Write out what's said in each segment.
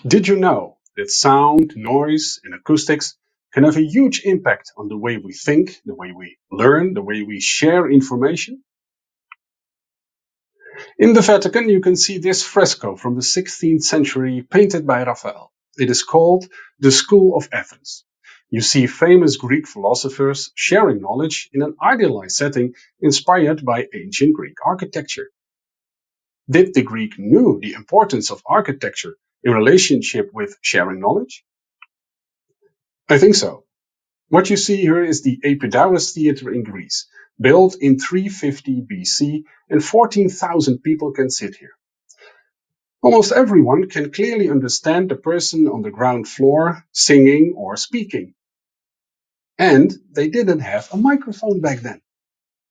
Did you know that sound, noise, and acoustics can have a huge impact on the way we think, the way we learn, the way we share information? In the Vatican, you can see this fresco from the 16th century painted by Raphael. It is called the School of Athens. You see famous Greek philosophers sharing knowledge in an idealized setting inspired by ancient Greek architecture. Did the Greek knew the importance of architecture in relationship with sharing knowledge? I think so. What you see here is the Epidaurus Theatre in Greece, built in 350 BC, and 14,000 people can sit here. Almost everyone can clearly understand the person on the ground floor singing or speaking. And they didn't have a microphone back then.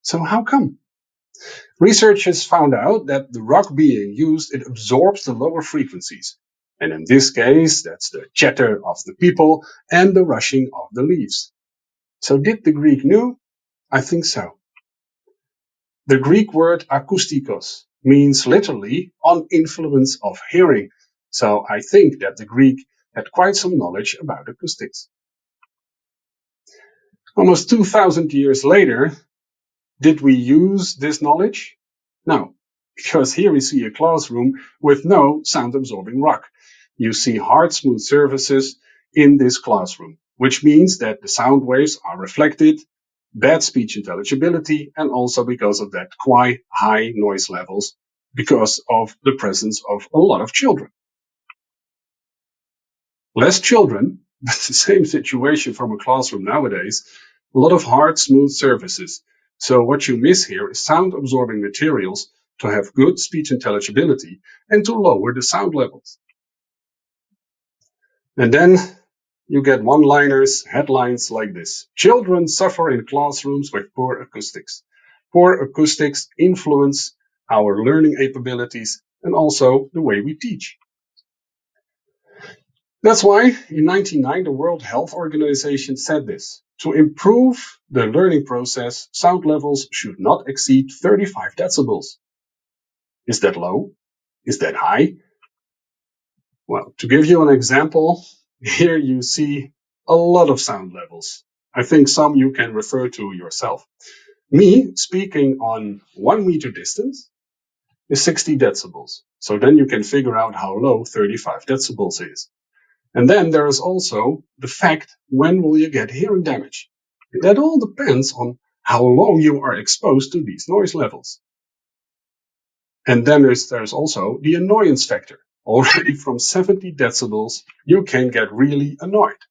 So how come? Researchers found out that the rock being used, it absorbs the lower frequencies. And in this case, that's the chatter of the people and the rushing of the leaves. So did the Greek knew? I think so. The Greek word acoustikos means literally on influence of hearing. So I think that the Greek had quite some knowledge about acoustics. Almost 2,000 years later, did we use this knowledge? No, because here we see a classroom with no sound-absorbing rock. You see hard, smooth surfaces in this classroom, which means that the sound waves are reflected, bad speech intelligibility, and also because of that quite high noise levels because of the presence of a lot of children. Less children, but the same situation from a classroom nowadays, a lot of hard, smooth surfaces. So what you miss here is sound-absorbing materials to have good speech intelligibility and to lower the sound levels. And then you get one-liners, headlines like this. Children suffer in classrooms with poor acoustics. Poor acoustics influence our learning capabilities and also the way we teach. That's why in 1999 the World Health Organization said this. To improve the learning process, sound levels should not exceed 35 decibels. Is that low? Is that high? Well, to give you an example, here you see a lot of sound levels. I think some you can refer to yourself. Me speaking on 1 meter distance is 60 decibels. So then you can figure out how low 35 decibels is. And then there is also the fact, when will you get hearing damage? That all depends on how long you are exposed to these noise levels. And then there's also the annoyance factor. Already from 70 decibels, you can get really annoyed.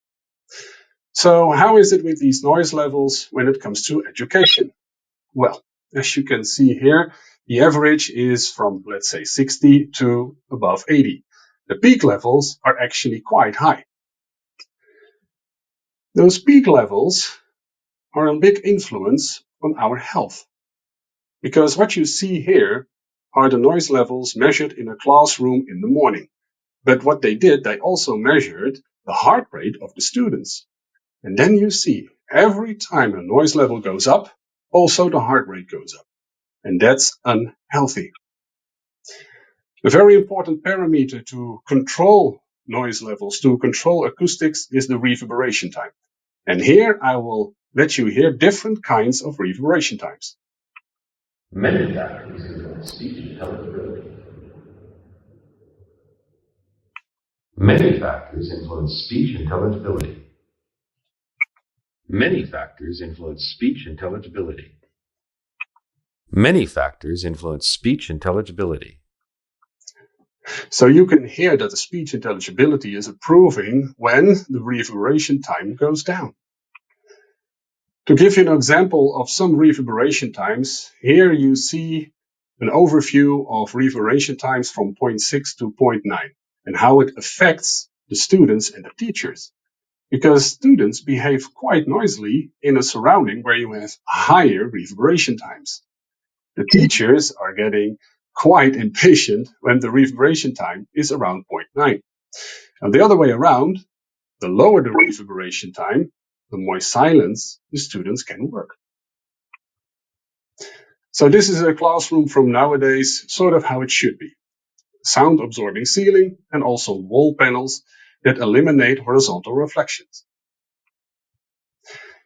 So how is it with these noise levels when it comes to education? Well, as you can see here, the average is from, let's say, 60 to above 80. The peak levels are actually quite high. Those peak levels are a big influence on our health. Because what you see here are the noise levels measured in a classroom in the morning. But what they did, they also measured the heart rate of the students. And then you see, every time a noise level goes up, also the heart rate goes up. And that's unhealthy. A very important parameter to control noise levels, to control acoustics, is the reverberation time. And here I will let you hear different kinds of reverberation times. Many factors influence speech intelligibility. Many factors influence speech intelligibility. Many factors influence speech intelligibility. Many factors influence speech intelligibility. So you can hear that the speech intelligibility is improving when the reverberation time goes down. To give you an example of some reverberation times, here you see an overview of reverberation times from 0.6 to 0.9 and how it affects the students and the teachers. Because students behave quite noisily in a surrounding where you have higher reverberation times. The teachers are getting quite impatient when the reverberation time is around 0.9. And the other way around, the lower the reverberation time, the more silence the students can work. So this is a classroom from nowadays, sort of how it should be. sound-absorbing ceiling, and also wall panels that eliminate horizontal reflections.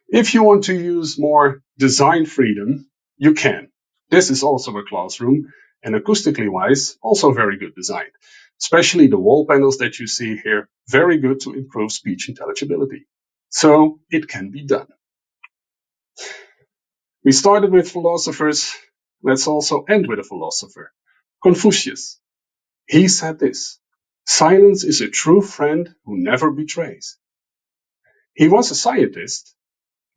If you want to use more design freedom, you can. This is also a classroom, and acoustically wise, also very good design. Especially the wall panels that you see here, very good to improve speech intelligibility. So it can be done. We started with philosophers. Let's also end with a philosopher, Confucius. He said this: silence is a true friend who never betrays. He was a scientist,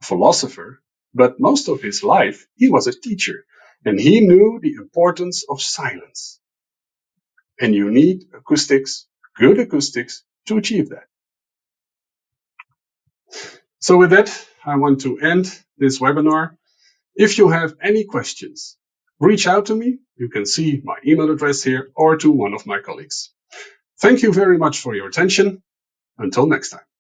a philosopher, but most of his life he was a teacher, and he knew the importance of silence. And you need acoustics, good acoustics, to achieve that. So with that, I want to end this webinar. If you have any questions, reach out to me. You can see my email address here, or to one of my colleagues. Thank you very much for your attention. Until next time.